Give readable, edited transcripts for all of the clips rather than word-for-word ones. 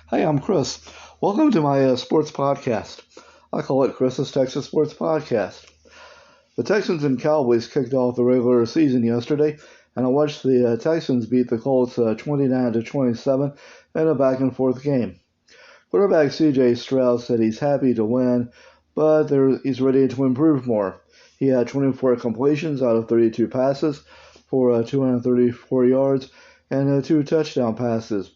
Hey, I'm Chris. Welcome to my sports podcast. I call it Chris's Texas Sports Podcast. The Texans and Cowboys kicked off the regular season yesterday, and I watched the Texans beat the Colts 29-27 in a back-and-forth game. Quarterback C.J. Stroud said he's happy to win, but he's ready to improve more. He had 24 completions out of 32 passes for 234 yards and 2 touchdown passes.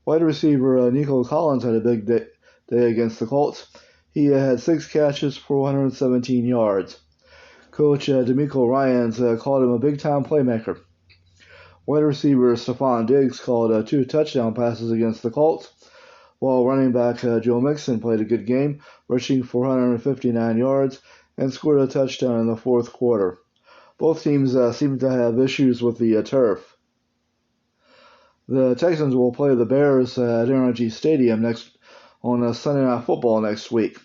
Wide receiver Nico Collins had a big day against the Colts. He had 6 catches for 117 yards. Coach DeMeco Ryans called him a big-time playmaker. Wide receiver Stephon Diggs called 2 touchdown passes against the Colts, while running back Joe Mixon played a good game, rushing for 159 yards and scored a touchdown in the fourth quarter. Both teams seem to have issues with the turf. The Texans will play the Bears at NRG Stadium on Sunday Night Football next week.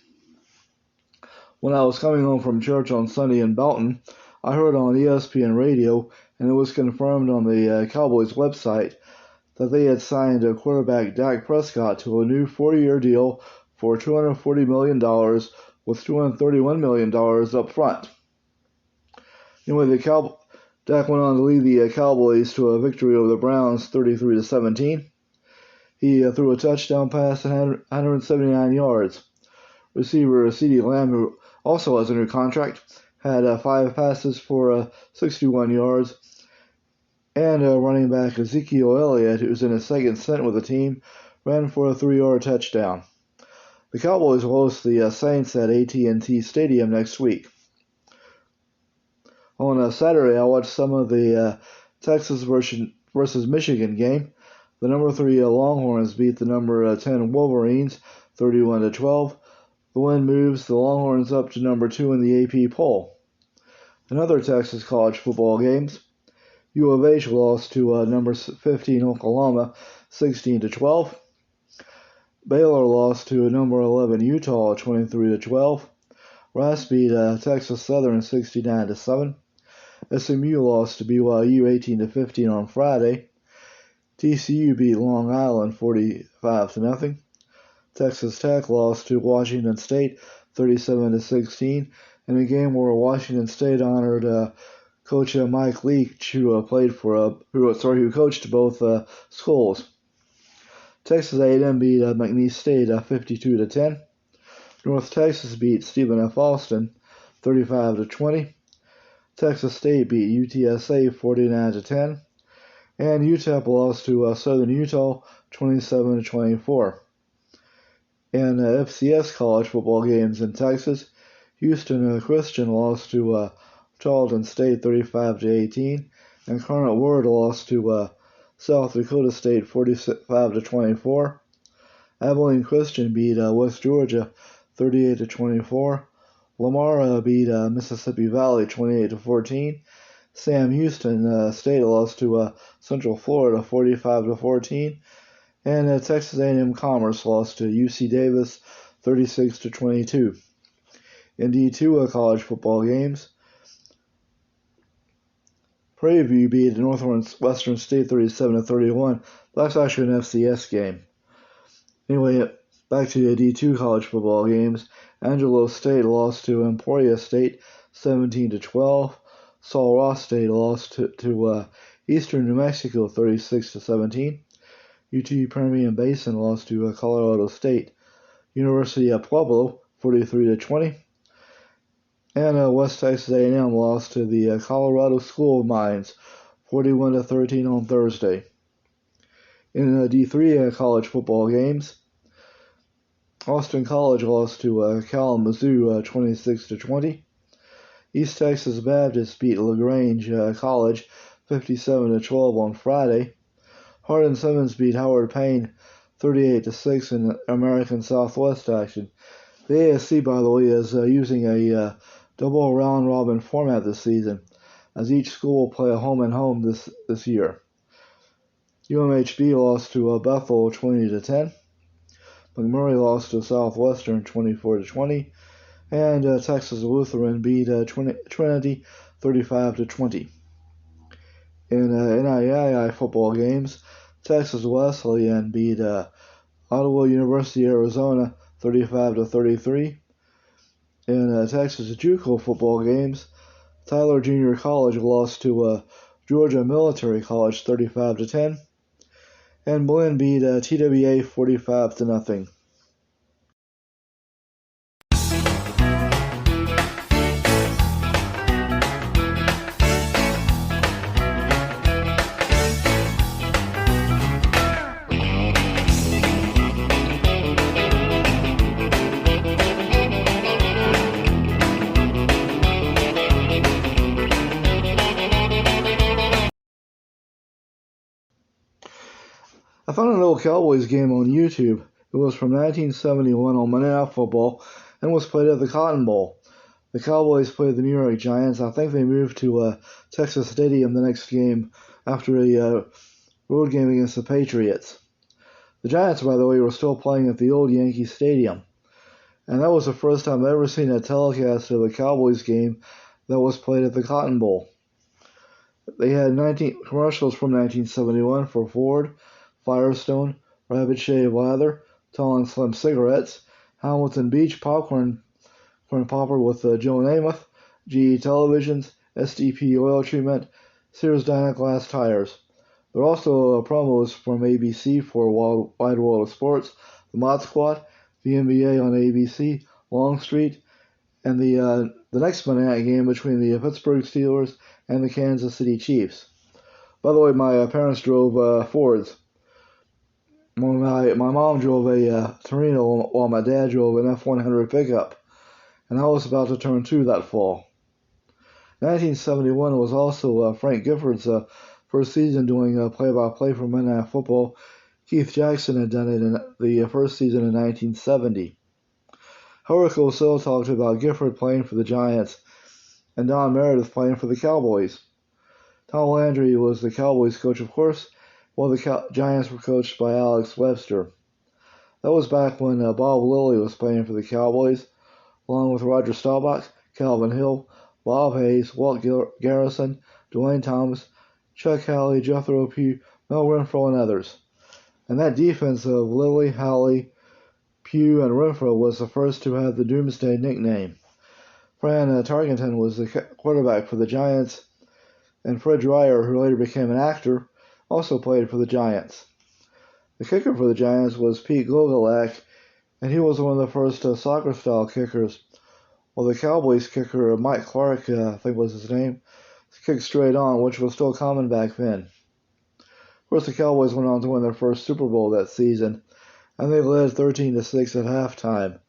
When I was coming home from church on Sunday in Belton, I heard on ESPN radio, and it was confirmed on the Cowboys website, that they had signed quarterback Dak Prescott to a new 4-year deal for $240 million with $231 million up front. Anyway, Dak went on to lead the Cowboys to a victory over the Browns 33-17. He threw a touchdown pass and had 179 yards. Receiver CeeDee Lamb, who also has a new contract, had 5 passes for 61 yards. And running back Ezekiel Elliott, who's in his second stint with the team, ran for a 3-yard touchdown. The Cowboys will host the Saints at AT&T Stadium next week. On Saturday, I watched some of the Texas versus Michigan game. The number 3 Longhorns beat the number 10 Wolverines 31-12. The win moves the Longhorns up to number 2 in the AP poll. In other Texas college football games, U of H lost to number 15 Oklahoma 16-12. Baylor lost to number 11 Utah 23-12. Rice beat Texas Southern 69-7. SMU lost to BYU 18-15 on Friday. TCU beat Long Island 45-0. Texas Tech lost to Washington State 37-16 in a game where Washington State honored Coach Mike Leach, who coached both schools. Texas A&M beat McNeese State 52-10. North Texas beat Stephen F. Austin 35-20. Texas State beat UTSA 49-10, and UTEP lost to Southern Utah 27-24. In FCS college football games in Texas, Houston Christian lost to Charlton State 35-18, and Incarnate Word lost to South Dakota State 45-24. Abilene Christian beat West Georgia 38-24. Lamar beat Mississippi Valley 28-14. Sam Houston State lost to Central Florida 45-14. And Texas A&M Commerce lost to UC Davis 36-22. In D2 college football games, Prairie View beat Northwestern State 37-31. That's actually an FCS game. Anyway, back to the D2 college football games. Angelo State lost to Emporia State 17-12. Sul Ross State lost to Eastern New Mexico 36-17. UT Permian Basin lost to Colorado State. University of Pueblo 43-20. And West Texas A&M lost to the Colorado School of Mines 41-13 on Thursday. In D3 college football games, Austin College lost to Kalamazoo 26-20. East Texas Baptist beat LaGrange College 57-12 on Friday. Hardin-Simmons beat Howard Payne 38-6 in American Southwest action. The ASC, by the way, is using a double round-robin format this season, as each school will play a home-and-home this year. UMHB lost to Bethel 20-10. McMurray lost to Southwestern 24-20, and Texas Lutheran beat Trinity 35-20. In NIAI football games, Texas Wesleyan beat Ottawa University, Arizona, 35-33. In Texas JUCO football games, Tyler Junior College lost to Georgia Military College 35-10, and Blinn beat TWA 45-0. I found an old Cowboys game on YouTube. It was from 1971 on Monday Night Football and was played at the Cotton Bowl. The Cowboys played the New York Giants. I think they moved to Texas Stadium the next game after a road game against the Patriots. The Giants, by the way, were still playing at the old Yankee Stadium. And that was the first time I've ever seen a telecast of a Cowboys game that was played at the Cotton Bowl. They had 19 commercials from 1971 for Ford, Firestone, Rabbit Shave Lather, Tall and Slim Cigarettes, Hamilton Beach Popcorn Popper with Joe Namath, GE Televisions, SDP Oil Treatment, Sears Dynaglass Tires. There are also promos from ABC for Wide World of Sports, the Mod Squad, the NBA on ABC, Longstreet, and the next Monday night game between the Pittsburgh Steelers and the Kansas City Chiefs. By the way, my parents drove Fords. My mom drove a Torino while my dad drove an F-100 pickup, and I was about to turn 2 that fall. 1971 was also Frank Gifford's first season doing play-by-play for Monday Night Football. Keith Jackson had done it in the first season in 1970. Howard Cosell talked about Gifford playing for the Giants and Don Meredith playing for the Cowboys. Tom Landry was the Cowboys coach, of course, while the Giants were coached by Alex Webster. That was back when Bob Lilly was playing for the Cowboys, along with Roger Staubach, Calvin Hill, Bob Hayes, Walt Garrison, Dwayne Thomas, Chuck Halley, Jethro Pugh, Mel Renfro, and others. And that defense of Lilly, Halley, Pugh, and Renfro was the first to have the Doomsday nickname. Fran Tarkenton was the quarterback for the Giants, and Fred Dreyer, who later became an actor, also played for the Giants. The kicker for the Giants was Pete Gogolak, and he was one of the first soccer-style kickers, while the Cowboys kicker, Mike Clark, I think was his name, kicked straight on, which was still common back then. Of course, the Cowboys went on to win their first Super Bowl that season, and they led 13-6 at halftime.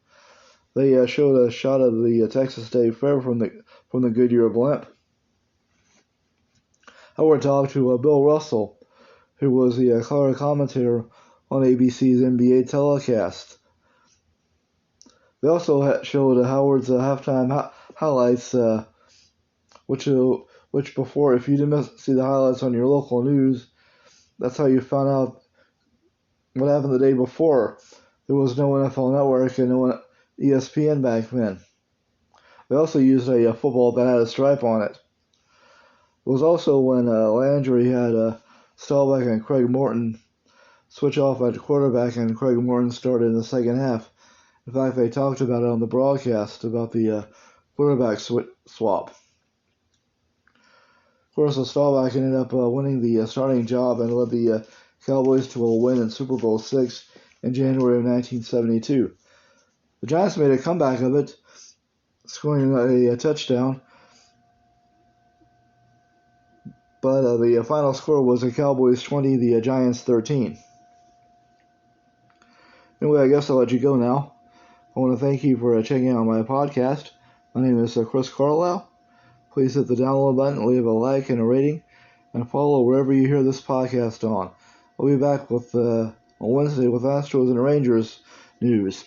They showed a shot of the Texas State Fair from the Goodyear blimp. Howard talked to Bill Russell, who was the color commentator on ABC's NBA telecast. They also showed Howard's halftime highlights, which before, if you didn't see the highlights on your local news, that's how you found out what happened the day before. There was no NFL Network and no ESPN back then. They also used a football that had a stripe on it. It was also when Landry had Staubach and Craig Morton switch off at quarterback, and Craig Morton started in the second half. In fact, they talked about it on the broadcast about the quarterback swap. Of course, Staubach ended up winning the starting job and led the Cowboys to a win in Super Bowl VI in January of 1972. The Giants made a comeback of it, scoring a touchdown. But the final score was the Cowboys 20, the Giants 13. Anyway, I guess I'll let you go now. I want to thank you for checking out my podcast. My name is Chris Carlisle. Please hit the download button, leave a like and a rating, and follow wherever you hear this podcast on. I'll be back with on Wednesday with Astros and Rangers news.